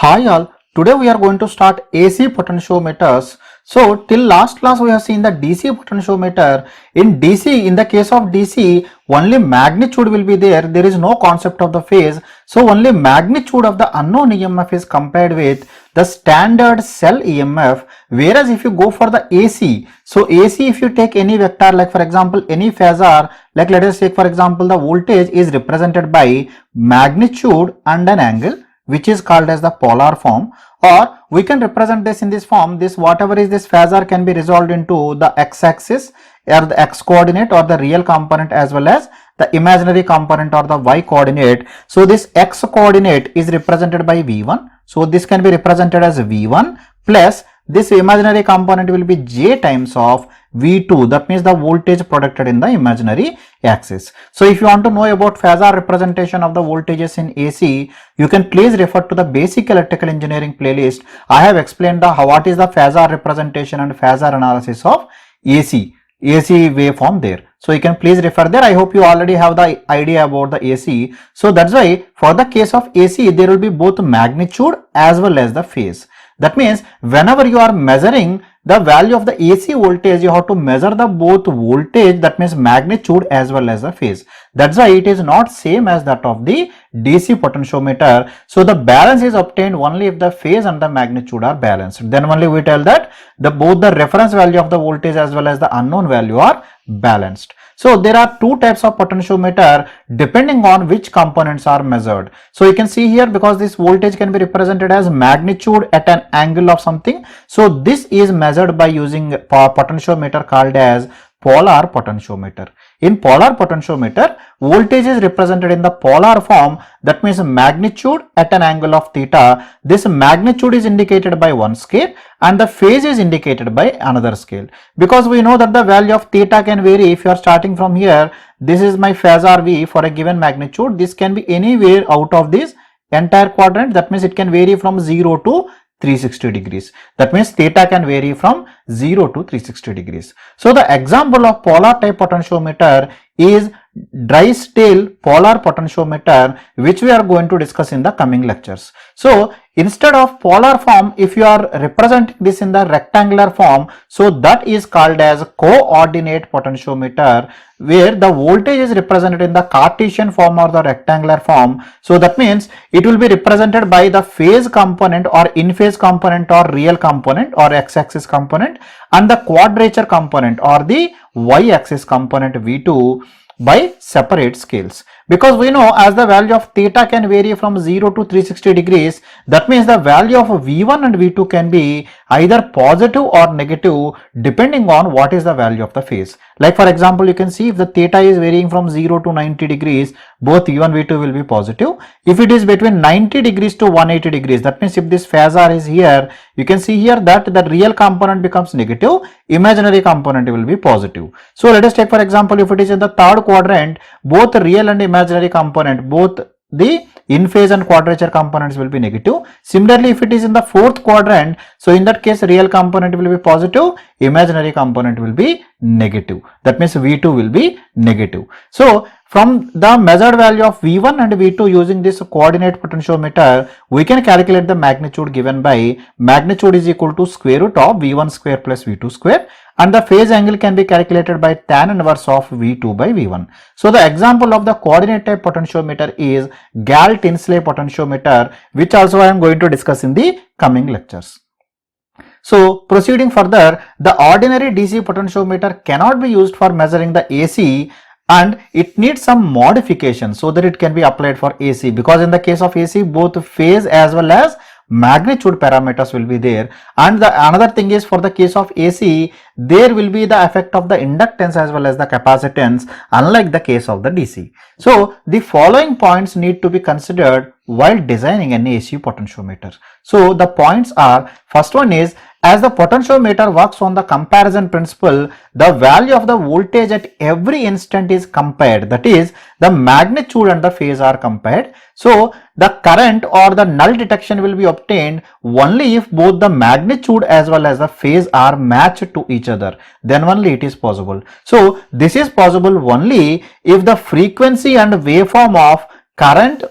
Hi all, today we are going to start AC potentiometers. So till last class we have seen the DC potentiometer. In DC, in the case of DC, only magnitude will be there. There is no concept of the phase. So only magnitude of the unknown EMF is compared with the standard cell EMF. Whereas if you go for the AC, so AC if you take any vector, like for example any phasor, like let us take for example the voltage is represented by magnitude and an angle, which is called as the polar form, or we can represent this in this form. This whatever is this phasor can be resolved into the x-axis or the x coordinate or the real component as well as the imaginary component or the y coordinate. So this x coordinate is represented by v1. So this can be represented as v1 plus this imaginary component will be j times of v2, that means the voltage produced in the imaginary axis. So if you want to know about phasor representation of the voltages in AC, you can please refer to the basic electrical engineering playlist. I have explained what is the phasor representation and phasor analysis of AC waveform there. So you can please refer there. I hope you already have the idea about the AC. So that's why for the case of AC, there will be both magnitude as well as the phase. That means whenever you are measuring the value of the AC voltage, you have to measure the both voltage, that means magnitude as well as the phase. That's why it is not same as that of the DC potentiometer. So the balance is obtained only if the phase and the magnitude are balanced. Then only we tell that both the reference value of the voltage as well as the unknown value are balanced. So there are two types of potentiometer depending on which components are measured. So you can see here, because this voltage can be represented as magnitude at an angle of something. So this is measured by using a potentiometer called as polar potentiometer. In polar potentiometer, voltage is represented in the polar form, that means magnitude at an angle of theta. This magnitude is indicated by one scale and the phase is indicated by another scale. Because we know that the value of theta can vary. If you are starting from here, this is my phasor V for a given magnitude. This can be anywhere out of this entire quadrant. That means it can vary from 0 to 360 degrees. That means theta can vary from 0 to 360 degrees. So the example of polar type potentiometer is dry-steel polar potentiometer, which we are going to discuss in the coming lectures. So instead of polar form, if you are representing this in the rectangular form, so that is called as coordinate potentiometer, where the voltage is represented in the Cartesian form or the rectangular form. So that means it will be represented by the phase component or in phase component or real component or x-axis component and the quadrature component or the y-axis component V2 by separate scales. Because we know as the value of theta can vary from 0 to 360 degrees, that means the value of V1 and V2 can be either positive or negative depending on what is the value of the phase. Like for example, you can see if the theta is varying from 0 to 90 degrees, both V1 V2 will be positive. If it is between 90 degrees to 180 degrees, that means if this phasor is here, you can see here that the real component becomes negative, imaginary component will be positive. So let us take for example, if it is in the third quadrant, both real and imaginary component, both the in phase and quadrature components will be negative. Similarly, if it is in the fourth quadrant, so in that case real component will be positive, imaginary component will be negative. That means V2 will be negative. So from the measured value of V1 and V2 using this coordinate potentiometer, we can calculate the magnitude given by magnitude is equal to square root of V1 square plus V2 square, and the phase angle can be calculated by tan inverse of V2 by V1. So the example of the coordinate type potentiometer is Gall-Tinsley potentiometer, which also I am going to discuss in the coming lectures. So proceeding further, the ordinary DC potentiometer cannot be used for measuring the AC, and it needs some modification so that it can be applied for AC, because in the case of AC both phase as well as magnitude parameters will be there. And the another thing is, for the case of AC, there will be the effect of the inductance as well as the capacitance, unlike the case of the DC. So the following points need to be considered while designing an AC potentiometer. So the points are, first one is, as the potentiometer works on the comparison principle, the value of the voltage at every instant is compared, that is the magnitude and the phase are compared. So the current or the null detection will be obtained only if both the magnitude as well as the phase are matched to each other, then only it is possible. So this is possible only if the frequency and waveform of current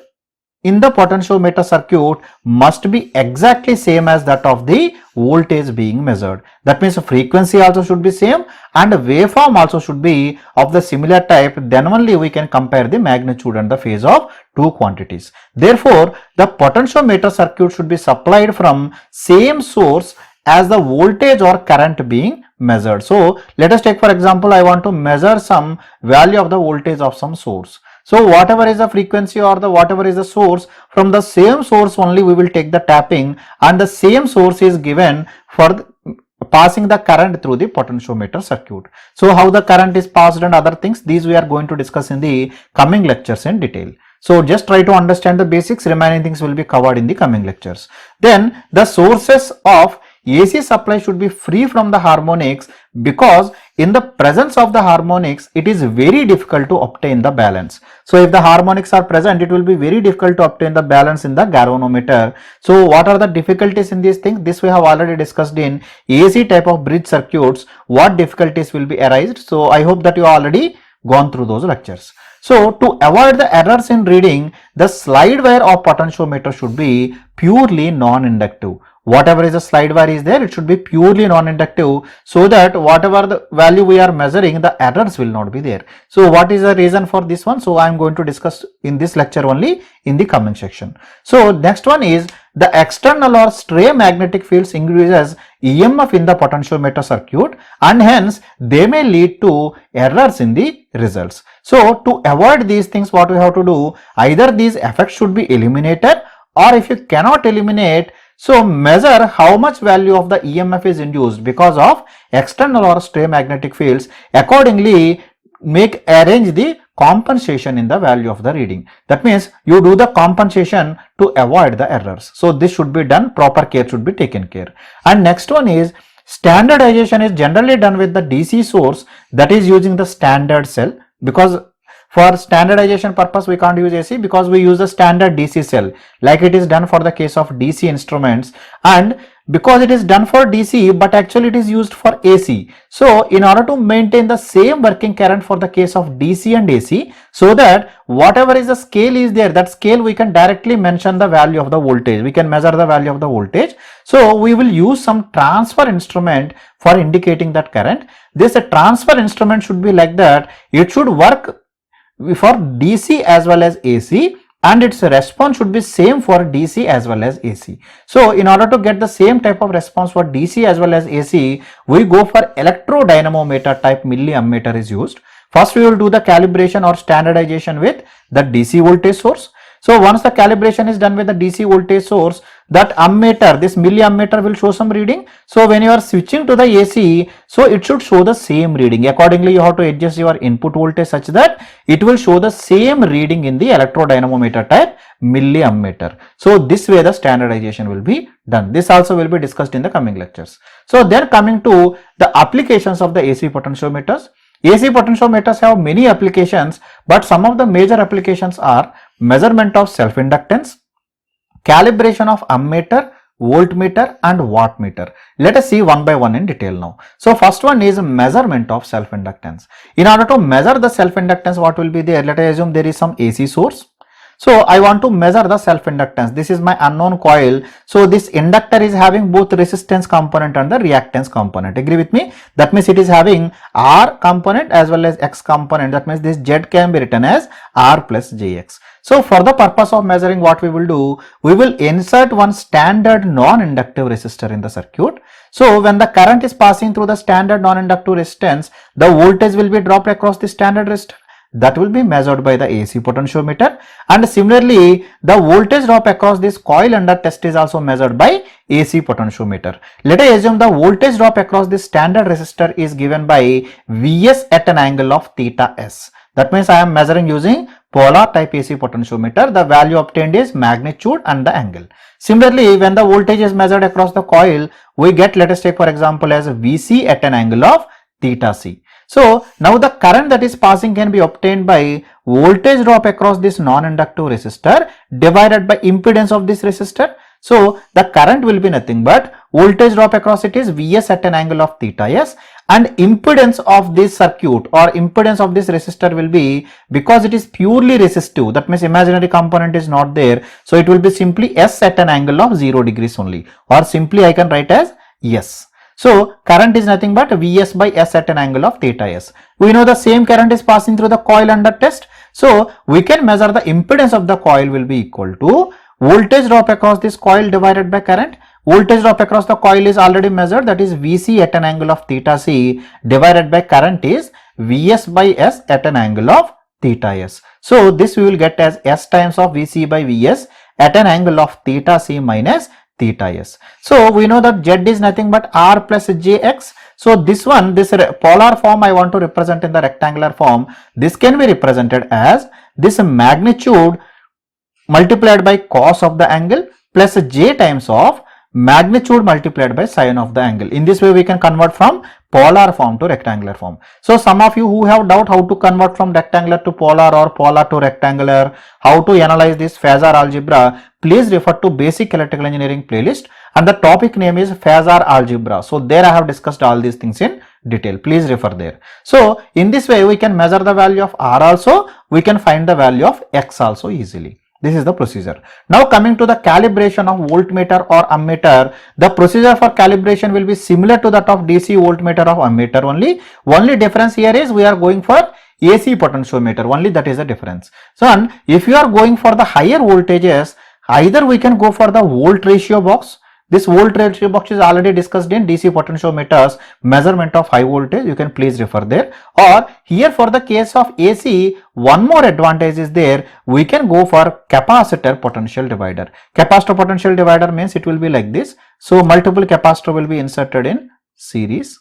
in the potentiometer circuit must be exactly same as that of the voltage being measured. That means frequency also should be same and waveform also should be of the similar type. Then only we can compare the magnitude and the phase of two quantities. Therefore, the potentiometer circuit should be supplied from same source as the voltage or current being measured. So let us take for example, I want to measure some value of the voltage of some source. So whatever is the frequency or the whatever is the source, from the same source only we will take the tapping, and the same source is given for passing the current through the potentiometer circuit. So how the current is passed and other things, these we are going to discuss in the coming lectures in detail. So just try to understand the basics, remaining things will be covered in the coming lectures. Then the sources of AC supply should be free from the harmonics, because in the presence of the harmonics it is very difficult to obtain the balance. So if the harmonics are present, it will be very difficult to obtain the balance in the galvanometer. So what are the difficulties in these things? This we have already discussed in AC type of bridge circuits, what difficulties will be arised. So I hope that you already gone through those lectures. So to avoid the errors in reading, the slide wire of potentiometer should be purely non-inductive. Whatever is the slide wire is there, it should be purely non-inductive, so that whatever the value we are measuring, the errors will not be there. So what is the reason for this one? So I am going to discuss in this lecture only in the coming section. So next one is the external or stray magnetic fields increases EMF in the potentiometer circuit, and hence they may lead to errors in the results. So to avoid these things, what we have to do, either these effects should be eliminated, or if you cannot eliminate, so measure how much value of the EMF is induced because of external or stray magnetic fields. Accordingly, arrange the compensation in the value of the reading. That means you do the compensation to avoid the errors. So this should be done, proper care should be taken care. And next one is standardization is generally done with the DC source, that is using the standard cell, because for standardization purpose we can't use AC, because we use the standard DC cell like it is done for the case of DC instruments, and because it is done for DC but actually it is used for AC. So in order to maintain the same working current for the case of DC and AC, so that whatever is the scale is there, that scale we can directly mention the value of the voltage, we can measure the value of the voltage. So we will use some transfer instrument for indicating that current. This transfer instrument should be like that, it should work for DC as well as AC, and its response should be same for DC as well as AC. So in order to get the same type of response for DC as well as AC, we go for electrodynamometer type milliammeter is used. First we will do the calibration or standardization with the DC voltage source. So once the calibration is done with the DC voltage source, that ammeter, this milliammeter will show some reading. So when you are switching to the AC, so it should show the same reading. Accordingly, you have to adjust your input voltage such that it will show the same reading in the electrodynamometer type milliammeter. So this way the standardization will be done. This also will be discussed in the coming lectures. So then coming to the applications of the AC potentiometers. AC potentiometers have many applications, but some of the major applications are measurement of self-inductance, calibration of ammeter, voltmeter and wattmeter. Let us see one by one in detail now. So first one is measurement of self-inductance. In order to measure the self-inductance, what will be there? Let us assume there is some AC source. So I want to measure the self-inductance. This is my unknown coil. So this inductor is having both resistance component and the reactance component. Agree with me? That means it is having R component as well as X component. That means this Z can be written as R plus JX. So for the purpose of measuring, what we will do, we will insert one standard non-inductive resistor in the circuit. So when the current is passing through the standard non-inductive resistance, the voltage will be dropped across the standard resistor. That will be measured by the AC potentiometer, and similarly the voltage drop across this coil under test is also measured by AC potentiometer. Let us assume the voltage drop across this standard resistor is given by Vs at an angle of theta s. That means I am measuring using polar type AC potentiometer. The value obtained is magnitude and the angle. Similarly, when the voltage is measured across the coil, we get, let us take for example as Vc at an angle of theta c. So now the current that is passing can be obtained by voltage drop across this non-inductive resistor divided by impedance of this resistor. So the current will be nothing but voltage drop across it is Vs at an angle of theta s, and impedance of this circuit or impedance of this resistor will be, because it is purely resistive, that means imaginary component is not there, so it will be simply S at an angle of 0 degrees only, or simply I can write as S. So current is nothing but Vs by S at an angle of theta s. We know the same current is passing through the coil under test, so we can measure the impedance of the coil will be equal to voltage drop across this coil divided by current. Voltage drop across the coil is already measured, that is Vc at an angle of theta c, divided by current is Vs by S at an angle of theta s. So this we will get as S times of Vc by Vs at an angle of theta c minus theta s. So we know that Z is nothing but R plus Jx. So this one, this polar form I want to represent in the rectangular form. This can be represented as this magnitude multiplied by cos of the angle plus J times of magnitude multiplied by sine of the angle. In this way we can convert from polar form to rectangular form. So some of you who have doubt how to convert from rectangular to polar or polar to rectangular, how to analyze this phasor algebra, please refer to basic electrical engineering playlist, and the topic name is phasor algebra. So there I have discussed all these things in detail. Please refer there. So in this way we can measure the value of R also, we can find the value of X also easily. This is the procedure. Now coming to the calibration of voltmeter or ammeter, the procedure for calibration will be similar to that of DC voltmeter or ammeter only. Only difference here is we are going for AC potentiometer, only that is the difference. So if you are going for the higher voltages, either we can go for the volt ratio box. This volt ratio box is already discussed in DC potentiometers, measurement of high voltage, you can please refer there. Or here for the case of AC, one more advantage is there, we can go for capacitor potential divider. Capacitor potential divider means it will be like this. So multiple capacitor will be inserted in series.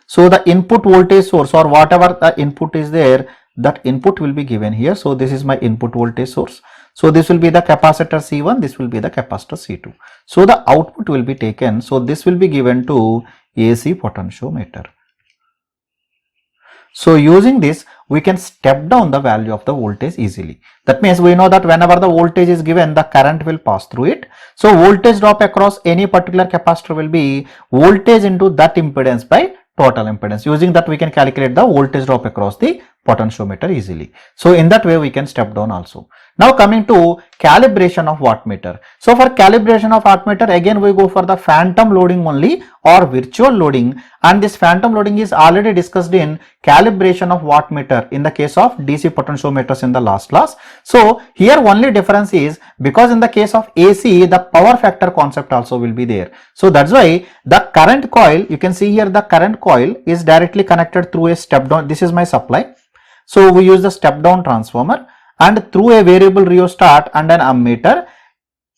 So the input voltage source or whatever the input is there, that input will be given here. So this is my input voltage source. So this will be the capacitor C1, this will be the capacitor C2. So the output will be taken. So this will be given to AC potentiometer. So using this, we can step down the value of the voltage easily. That means we know that whenever the voltage is given, the current will pass through it. So voltage drop across any particular capacitor will be voltage into that impedance by total impedance. Using that we can calculate the voltage drop across the potentiometer easily. So in that way we can step down also. Now coming to calibration of wattmeter. So for calibration of wattmeter, again we go for the phantom loading only or virtual loading, and this phantom loading is already discussed in calibration of wattmeter in the case of DC potentiometers in the last class. So here only difference is because in the case of AC the power factor concept also will be there. So that's why the current coil, you can see here the current coil is directly connected through a step down. This is my supply. So we use the step down transformer, and through a variable rheostat and an ammeter,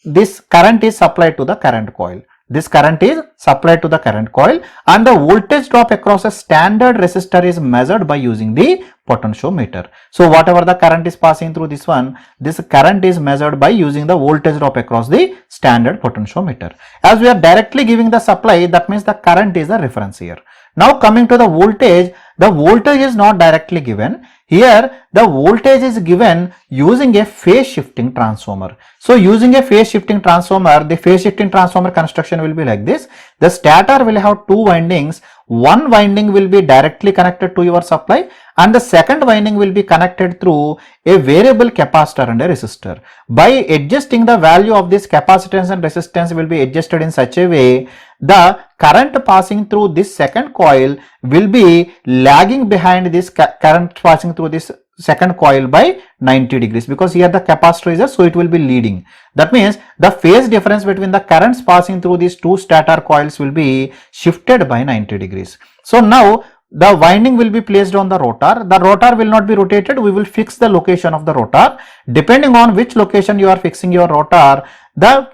this current is supplied to the current coil. This current is supplied to the current coil, and the voltage drop across a standard resistor is measured by using the potentiometer. So whatever the current is passing through this one, this current is measured by using the voltage drop across the standard potentiometer. As we are directly giving the supply, that means the current is the reference here. Now coming to the voltage is not directly given. Here the voltage is given using a phase shifting transformer. So using a phase shifting transformer, the phase shifting transformer construction will be like this. The stator will have two windings. One winding will be directly connected to your supply, and the second winding will be connected through a variable capacitor and a resistor. By adjusting the value of this capacitance and resistance will be adjusted in such a way, the current passing through this second coil will be lagging behind this current passing through this second coil by 90 degrees, because here the capacitor is there, so it will be leading. That means the phase difference between the currents passing through these two stator coils will be shifted by 90 degrees. So now the winding will be placed on the rotor. The rotor will not be rotated. We will fix the location of the rotor. Depending on which location you are fixing your rotor, the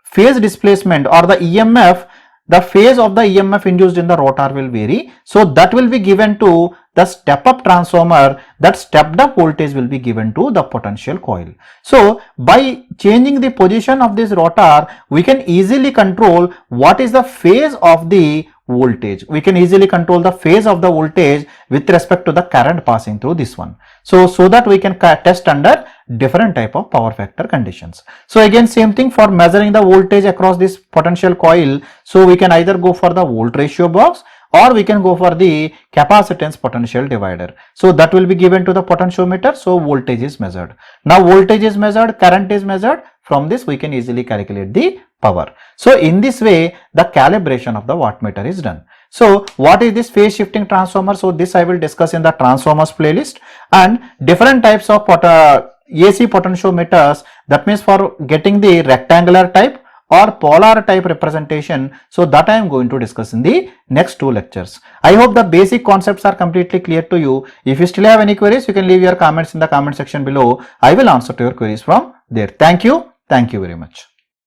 phase displacement or the EMF, the phase of the EMF induced in the rotor will vary. So that will be given to the step up transformer, that stepped up voltage will be given to the potential coil. So by changing the position of this rotor, we can easily control what is the phase of the voltage. We can easily control the phase of the voltage with respect to the current passing through this one. So that we can test under different type of power factor conditions. So again, same thing for measuring the voltage across this potential coil. So we can either go for the volt ratio box, or we can go for the capacitance potential divider. So that will be given to the potentiometer. So voltage is measured. Now voltage is measured, current is measured. From this we can easily calculate the power. So in this way the calibration of the wattmeter is done. So what is this phase shifting transformer? So this I will discuss in the transformers playlist, and different types of AC potentiometers, that means for getting the rectangular type or polar type representation. So that I am going to discuss in the next 2 lectures. I hope the basic concepts are completely clear to you. If you still have any queries, you can leave your comments in the comment section below. I will answer to your queries from there. Thank you very much.